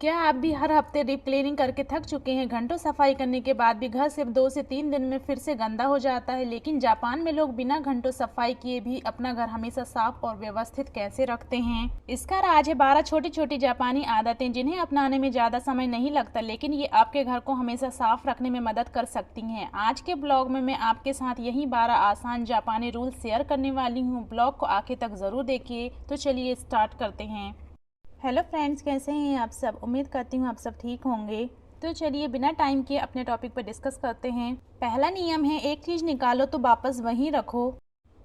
क्या आप भी हर हफ्ते डीप क्लीनिंग करके थक चुके हैं? घंटों सफाई करने के बाद भी घर सिर्फ 2 से 3 दिन में फिर से गंदा हो जाता है। लेकिन जापान में लोग बिना घंटों सफाई किए भी अपना घर हमेशा साफ और व्यवस्थित कैसे रखते हैं? इसका राज है 12 छोटी छोटी जापानी आदतें जिन्हें अपनाने में ज़्यादा समय नहीं लगता, लेकिन ये आपके घर को हमेशा साफ रखने में मदद कर सकती हैं। आज के ब्लॉग में मैं आपके साथ यही 12 आसान जापानी रूल शेयर करने वाली हूँ। ब्लॉग को आखिर तक ज़रूर देखिए। तो चलिए स्टार्ट करते हैं। हेलो फ्रेंड्स, कैसे हैं आप सब? उम्मीद करती हूँ आप सब ठीक होंगे। तो चलिए बिना टाइम किए अपने टॉपिक पर डिस्कस करते हैं। पहला नियम है, एक चीज़ निकालो तो वापस वहीं रखो।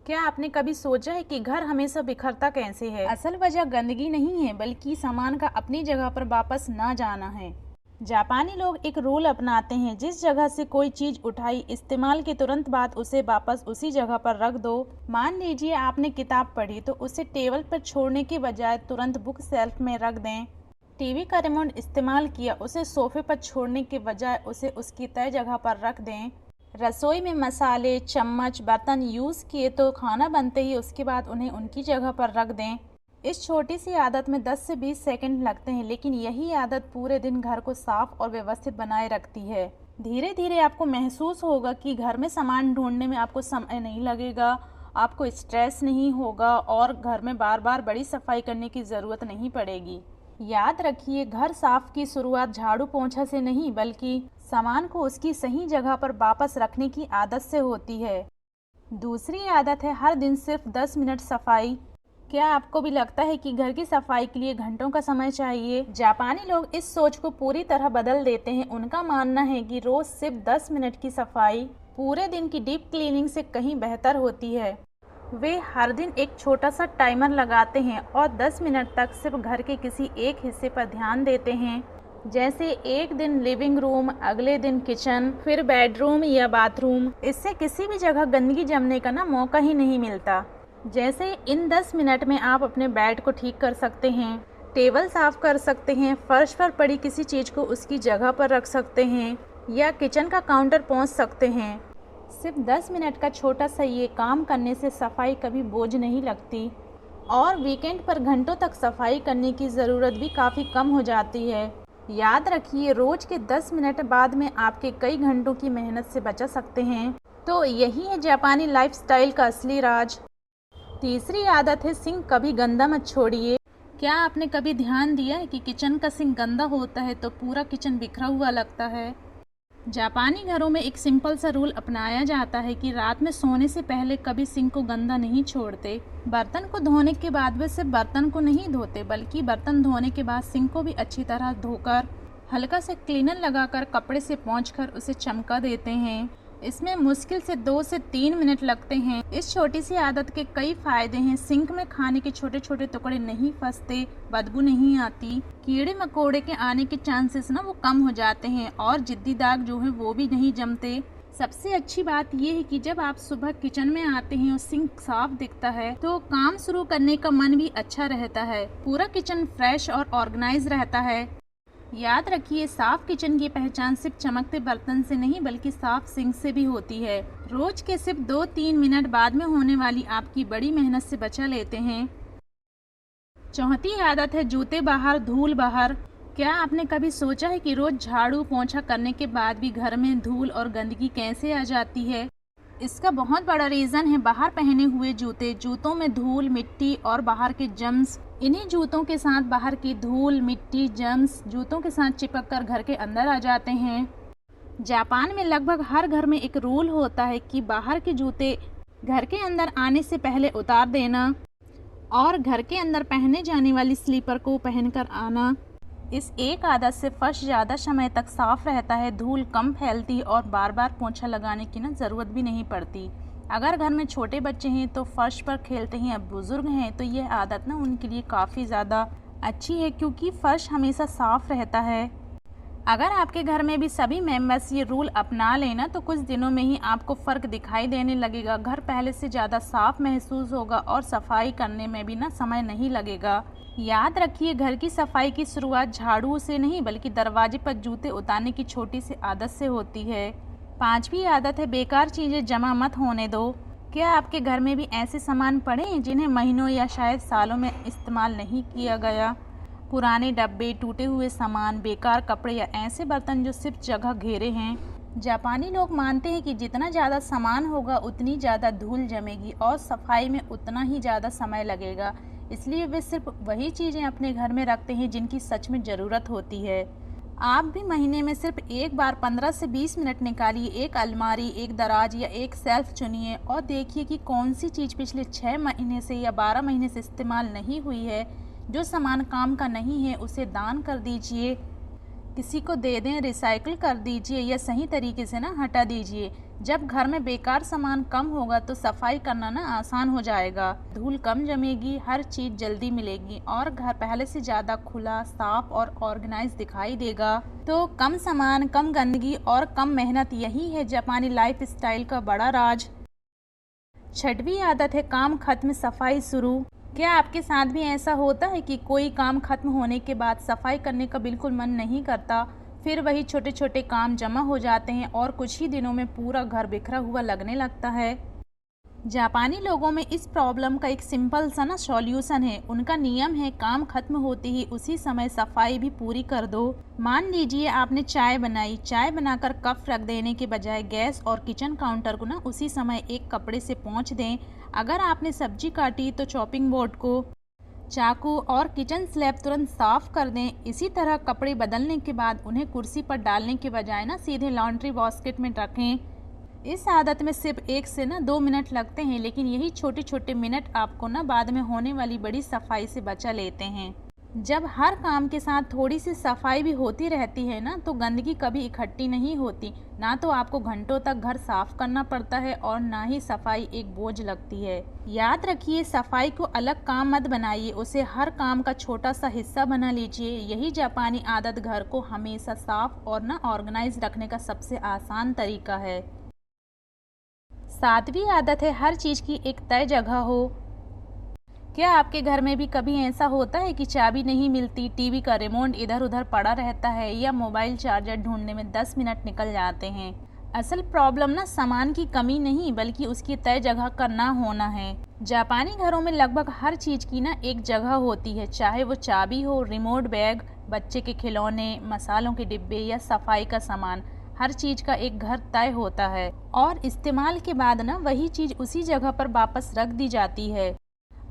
क्या आपने कभी सोचा है कि घर हमेशा बिखरता कैसे है? असल वजह गंदगी नहीं है, बल्कि सामान का अपनी जगह पर वापस ना जाना है। जापानी लोग एक रूल अपनाते हैं, जिस जगह से कोई चीज़ उठाई, इस्तेमाल के तुरंत बाद उसे वापस उसी जगह पर रख दो। मान लीजिए आपने किताब पढ़ी तो उसे टेबल पर छोड़ने के बजाय तुरंत बुक शेल्फ में रख दें। टीवी का रिमोट इस्तेमाल किया, उसे सोफे पर छोड़ने के बजाय उसे उसकी तय जगह पर रख दें। रसोई में मसाले, चम्मच, बर्तन यूज़ किए तो खाना बनते ही उसके बाद उन्हें उनकी जगह पर रख दें। इस छोटी सी आदत में 10 से 20 सेकंड लगते हैं, लेकिन यही आदत पूरे दिन घर को साफ और व्यवस्थित बनाए रखती है। धीरे धीरे आपको महसूस होगा कि घर में सामान ढूंढने में आपको समय नहीं लगेगा, आपको स्ट्रेस नहीं होगा और घर में बार बार बड़ी सफाई करने की ज़रूरत नहीं पड़ेगी। याद रखिए, घर साफ की शुरुआत झाड़ू पोंछा से नहीं, बल्कि सामान को उसकी सही जगह पर वापस रखने की आदत से होती है। दूसरी आदत है, हर दिन सिर्फ 10 मिनट सफाई। क्या आपको भी लगता है कि घर की सफाई के लिए घंटों का समय चाहिए? जापानी लोग इस सोच को पूरी तरह बदल देते हैं। उनका मानना है कि रोज सिर्फ 10 मिनट की सफाई पूरे दिन की डीप क्लीनिंग से कहीं बेहतर होती है। वे हर दिन एक छोटा सा टाइमर लगाते हैं और 10 मिनट तक सिर्फ घर के किसी एक हिस्से पर ध्यान देते हैं। जैसे एक दिन लिविंग रूम, अगले दिन किचन, फिर बेडरूम या बाथरूम। इससे किसी भी जगह गंदगी जमने का मौका ही नहीं मिलता। जैसे इन 10 मिनट में आप अपने बेड को ठीक कर सकते हैं, टेबल साफ कर सकते हैं, फर्श पर पड़ी किसी चीज़ को उसकी जगह पर रख सकते हैं या किचन का काउंटर पहुंच सकते हैं। सिर्फ 10 मिनट का छोटा सा ये काम करने से सफाई कभी बोझ नहीं लगती और वीकेंड पर घंटों तक सफाई करने की ज़रूरत भी काफ़ी कम हो जाती है। याद रखिए, रोज के 10 मिनट बाद में आपके कई घंटों की मेहनत से बचा सकते हैं। तो यही है जापानी लाइफस्टाइल का असली राज। तीसरी आदत है, सिंक कभी गंदा मत छोड़िए। क्या आपने कभी ध्यान दिया है कि किचन का सिंक गंदा होता है तो पूरा किचन बिखरा हुआ लगता है? जापानी घरों में एक सिंपल सा रूल अपनाया जाता है कि रात में सोने से पहले कभी सिंक को गंदा नहीं छोड़ते। बर्तन को धोने के बाद वे सिर्फ बर्तन को नहीं धोते, बल्कि बर्तन धोने के बाद सिंक को भी अच्छी तरह धोकर हल्का से क्लीनर लगाकर कपड़े से पोंछकर उसे चमका देते हैं। इसमें मुश्किल से 2 से 3 मिनट लगते हैं। इस छोटी सी आदत के कई फायदे हैं। सिंक में खाने के छोटे छोटे टुकड़े नहीं फंसते, बदबू नहीं आती, कीड़े मकोड़े के आने के चांसेस वो कम हो जाते हैं और जिद्दी दाग जो है वो भी नहीं जमते। सबसे अच्छी बात यह है कि जब आप सुबह किचन में आते हैं और सिंक साफ दिखता है तो काम शुरू करने का मन भी अच्छा रहता है। पूरा किचन फ्रेश और ऑर्गेनाइज रहता है। याद रखिए, साफ किचन की पहचान सिर्फ चमकते बर्तन से नहीं, बल्कि साफ सिंक से भी होती है। रोज के सिर्फ 2-3 मिनट बाद में होने वाली आपकी बड़ी मेहनत से बचा लेते हैं। चौथी आदत है, जूते बाहर, धूल बाहर। क्या आपने कभी सोचा है कि रोज झाड़ू पोंछा करने के बाद भी घर में धूल और गंदगी कैसे आ जाती है? इसका बहुत बड़ा रीज़न है बाहर पहने हुए जूते। जूतों में धूल, मिट्टी और बाहर के जर्म्स, इन्हीं जूतों के साथ बाहर की धूल, मिट्टी, जर्म्स जूतों के साथ चिपक कर घर के अंदर आ जाते हैं। जापान में लगभग हर घर में एक रूल होता है कि बाहर के जूते घर के अंदर आने से पहले उतार देना और घर के अंदर पहने जाने वाली स्लीपर को पहनकर आना। इस एक आदत से फर्श ज़्यादा समय तक साफ रहता है, धूल कम फैलती और बार बार पोंछा लगाने की ज़रूरत भी नहीं पड़ती। अगर घर में छोटे बच्चे हैं तो फर्श पर खेलते हैं, अब बुज़ुर्ग हैं तो यह आदत उनके लिए काफ़ी ज़्यादा अच्छी है, क्योंकि फर्श हमेशा साफ रहता है। अगर आपके घर में भी सभी मेंबर्स ये रूल अपना लेना तो कुछ दिनों में ही आपको फ़र्क दिखाई देने लगेगा। घर पहले से ज़्यादा साफ महसूस होगा और सफाई करने में भी समय नहीं लगेगा। याद रखिए, घर की सफाई की शुरुआत झाड़ू से नहीं, बल्कि दरवाजे पर जूते उतारने की छोटी सी आदत से होती है। पांचवी आदत है, बेकार चीज़ें जमा मत होने दो। क्या आपके घर में भी ऐसे सामान पड़े हैं जिन्हें महीनों या शायद सालों में इस्तेमाल नहीं किया गया? पुराने डब्बे, टूटे हुए सामान, बेकार कपड़े या ऐसे बर्तन जो सिर्फ जगह घेरे हैं। जापानी लोग मानते हैं कि जितना ज़्यादा सामान होगा उतनी ज़्यादा धूल जमेगी और सफाई में उतना ही ज़्यादा समय लगेगा। इसलिए वे सिर्फ वही चीज़ें अपने घर में रखते हैं जिनकी सच में ज़रूरत होती है। आप भी महीने में सिर्फ एक बार 15 से 20 मिनट निकालिए, एक अलमारी, एक दराज या एक सेल्फ चुनिए और देखिए कि कौन सी चीज़ पिछले 6 महीने से या 12 महीने से इस्तेमाल नहीं हुई है। जो सामान काम का नहीं है उसे दान कर दीजिए, किसी को दे दें, रिसाइकिल कर दीजिए या सही तरीके से ना हटा दीजिए। जब घर में बेकार सामान कम होगा तो सफाई करना ना आसान हो जाएगा, धूल कम जमेगी, हर चीज़ जल्दी मिलेगी और घर पहले से ज़्यादा खुला, साफ और ऑर्गेनाइज दिखाई देगा। तो कम सामान, कम गंदगी और कम मेहनत, यही है जापानी लाइफ स्टाइल का बड़ा राज। 6वीं आदत है काम खत्म सफाई शुरू। क्या आपके साथ भी ऐसा होता है कि कोई काम खत्म होने के बाद सफाई करने का बिल्कुल मन नहीं करता, फिर वही छोटे छोटे काम जमा हो जाते हैं और कुछ ही दिनों में पूरा घर बिखरा हुआ लगने लगता है। जापानी लोगों में इस प्रॉब्लम का एक सिंपल सा ना सॉल्यूशन है। उनका नियम है काम खत्म होते ही उसी समय सफाई भी पूरी कर दो। मान लीजिए आपने चाय बनाई, चाय बनाकर कप रख देने के बजाय गैस और किचन काउंटर को ना उसी समय एक कपड़े से पोंछ दें। अगर आपने सब्जी काटी तो चॉपिंग बोर्ड को, चाकू और किचन स्लैब तुरंत साफ कर दें। इसी तरह कपड़े बदलने के बाद उन्हें कुर्सी पर डालने के बजाय ना सीधे लॉन्ड्री बास्केट में रखें। इस आदत में सिर्फ 1 से 2 मिनट लगते हैं, लेकिन यही छोटे छोटे मिनट आपको ना बाद में होने वाली बड़ी सफाई से बचा लेते हैं। जब हर काम के साथ थोड़ी सी सफाई भी होती रहती है ना, तो गंदगी कभी इकट्ठी नहीं होती। ना तो आपको घंटों तक घर साफ करना पड़ता है और ना ही सफाई एक बोझ लगती है। याद रखिए, सफाई को अलग काम मत बनाइए, उसे हर काम का छोटा सा हिस्सा बना लीजिए। यही जापानी आदत घर को हमेशा साफ और ना ऑर्गेनाइज रखने का सबसे आसान तरीका है। 7वीं आदत है हर चीज़ की एक तय जगह हो। क्या आपके घर में भी कभी ऐसा होता है कि चाबी नहीं मिलती, टीवी का रिमोट इधर उधर पड़ा रहता है या मोबाइल चार्जर ढूंढने में 10 मिनट निकल जाते हैं? असल प्रॉब्लम ना सामान की कमी नहीं बल्कि उसकी तय जगह का ना होना है। जापानी घरों में लगभग हर चीज़ की ना एक जगह होती है, चाहे वो चाबी हो, रिमोट, बैग, बच्चे के खिलौने, मसालों के डिब्बे या सफाई का सामान। हर चीज़ का एक घर तय होता है और इस्तेमाल के बाद ना वही चीज़ उसी जगह पर वापस रख दी जाती है।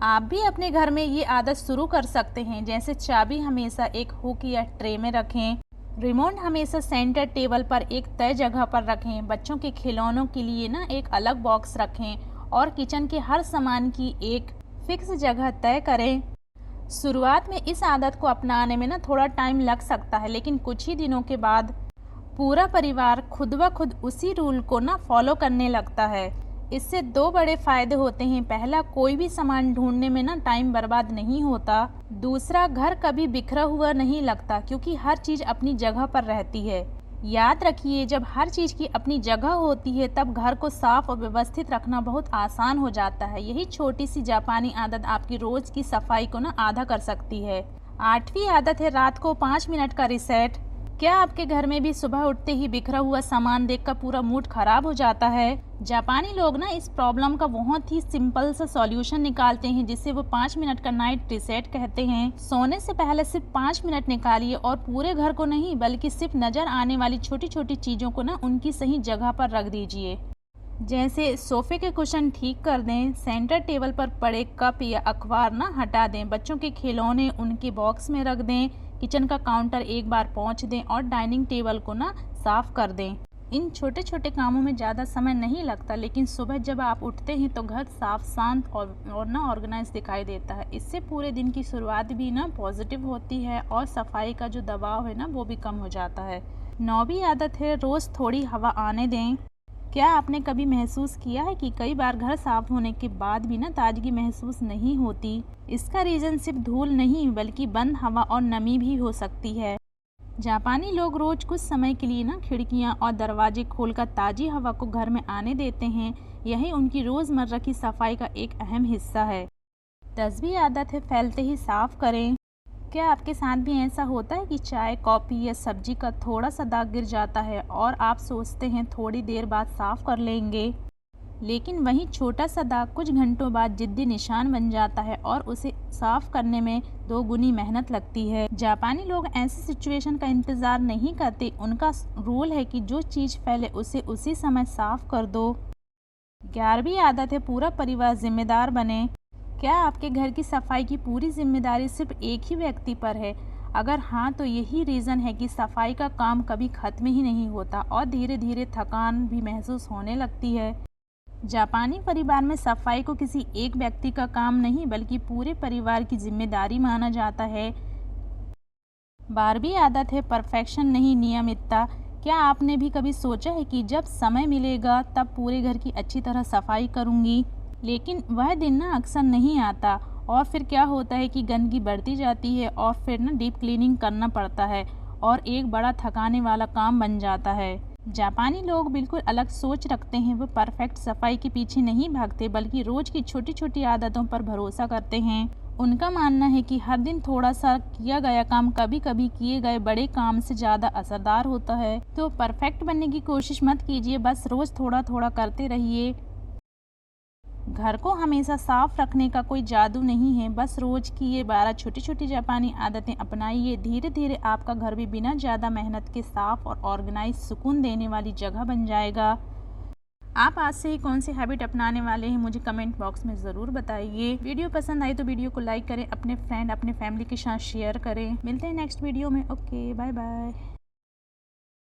आप भी अपने घर में ये आदत शुरू कर सकते हैं, जैसे चाबी हमेशा एक हुक या ट्रे में रखें, रिमोट हमेशा सेंटर टेबल पर एक तय जगह पर रखें, बच्चों के खिलौनों के लिए ना एक अलग बॉक्स रखें और किचन के हर सामान की एक फिक्स जगह तय करें। शुरुआत में इस आदत को अपनाने में ना थोड़ा टाइम लग सकता है, लेकिन कुछ ही दिनों के बाद पूरा परिवार खुद ब खुद उसी रूल को ना फॉलो करने लगता है। इससे 2 बड़े फायदे होते हैं। पहला, कोई भी सामान ढूंढने में ना टाइम बर्बाद नहीं होता। दूसरा, घर कभी बिखरा हुआ नहीं लगता क्योंकि हर चीज़ अपनी जगह पर रहती है। याद रखिए, जब हर चीज़ की अपनी जगह होती है तब घर को साफ और व्यवस्थित रखना बहुत आसान हो जाता है। यही छोटी सी जापानी आदत आपकी रोज़ की सफाई को ना आधा कर सकती है। 8वीं आदत है रात को 5 मिनट का रिसेट। क्या आपके घर में भी सुबह उठते ही बिखरा हुआ सामान देखकर पूरा मूड खराब हो जाता है? जापानी लोग ना इस प्रॉब्लम का बहुत ही सिंपल सा सॉल्यूशन निकालते हैं, जिसे वो 5 मिनट का नाइट रिसेट कहते हैं। सोने से पहले सिर्फ 5 मिनट निकालिए और पूरे घर को नहीं बल्कि सिर्फ नजर आने वाली छोटी छोटी चीज़ों को ना उनकी सही जगह पर रख दीजिए। जैसे सोफे के कुशन ठीक कर दें, सेंटर टेबल पर पड़े कप या अखबार ना हटा दें, बच्चों के खिलौने उनके बॉक्स में रख दें, किचन का काउंटर एक बार पोंछ दें और डाइनिंग टेबल को ना साफ कर दें। इन छोटे छोटे कामों में ज़्यादा समय नहीं लगता, लेकिन सुबह जब आप उठते हैं तो घर साफ, शांत और ना ऑर्गेनाइज दिखाई देता है। इससे पूरे दिन की शुरुआत भी ना पॉजिटिव होती है और सफाई का जो दबाव है ना वो भी कम हो जाता है। 9वीं आदत है रोज़ थोड़ी हवा आने दें। क्या आपने कभी महसूस किया है कि कई बार घर साफ होने के बाद भी ना ताजगी महसूस नहीं होती? इसका रीज़न सिर्फ धूल नहीं बल्कि बंद हवा और नमी भी हो सकती है। जापानी लोग रोज कुछ समय के लिए ना खिड़कियां और दरवाजे खोलकर ताज़ी हवा को घर में आने देते हैं। यही उनकी रोज़मर्रा की सफाई का एक अहम हिस्सा है। 10वीं आदत है फैलते ही साफ करें। क्या आपके साथ भी ऐसा होता है कि चाय, कॉफ़ी या सब्जी का थोड़ा सा दाग गिर जाता है और आप सोचते हैं थोड़ी देर बाद साफ कर लेंगे? लेकिन वही छोटा सा दाग कुछ घंटों बाद जिद्दी निशान बन जाता है और उसे साफ करने में 2 गुनी मेहनत लगती है। जापानी लोग ऐसी सिचुएशन का इंतजार नहीं करते। उनका रूल है कि जो चीज़ फैले उसे उसी समय साफ कर दो। 11वीं आदत है पूरा परिवार जिम्मेदार बने। क्या आपके घर की सफाई की पूरी जिम्मेदारी सिर्फ एक ही व्यक्ति पर है? अगर हाँ, तो यही रीज़न है कि सफाई का काम कभी ख़त्म ही नहीं होता और धीरे धीरे थकान भी महसूस होने लगती है। जापानी परिवार में सफाई को किसी एक व्यक्ति का काम नहीं बल्कि पूरे परिवार की जिम्मेदारी माना जाता है। 12वीं आदत है परफेक्शन नहीं, नियमितता। क्या आपने भी कभी सोचा है कि जब समय मिलेगा तब पूरे घर की अच्छी तरह सफाई करूंगी, लेकिन वह दिन ना अक्सर नहीं आता और फिर क्या होता है कि गंदगी बढ़ती जाती है और फिर ना डीप क्लीनिंग करना पड़ता है और एक बड़ा थकाने वाला काम बन जाता है। जापानी लोग बिल्कुल अलग सोच रखते हैं। वो परफेक्ट सफाई के पीछे नहीं भागते बल्कि रोज की छोटी छोटी आदतों पर भरोसा करते हैं। उनका मानना है कि हर दिन थोड़ा सा किया गया काम कभी कभी किए गए बड़े काम से ज़्यादा असरदार होता है। तो परफेक्ट बनने की कोशिश मत कीजिए, बस रोज़ थोड़ा थोड़ा करते रहिए। घर को हमेशा साफ रखने का कोई जादू नहीं है, बस रोज की ये 12 छोटी छोटी जापानी आदतें अपनाइए। धीरे धीरे आपका घर भी बिना ज़्यादा मेहनत के साफ और ऑर्गेनाइज सुकून देने वाली जगह बन जाएगा। आप आज से ही कौन सी हैबिट अपनाने वाले हैं मुझे कमेंट बॉक्स में ज़रूर बताइए। वीडियो पसंद आई तो वीडियो को लाइक करें, अपने फ्रेंड अपने फैमिली के साथ शेयर करें। मिलते हैं नेक्स्ट वीडियो में। Okay, bye bye.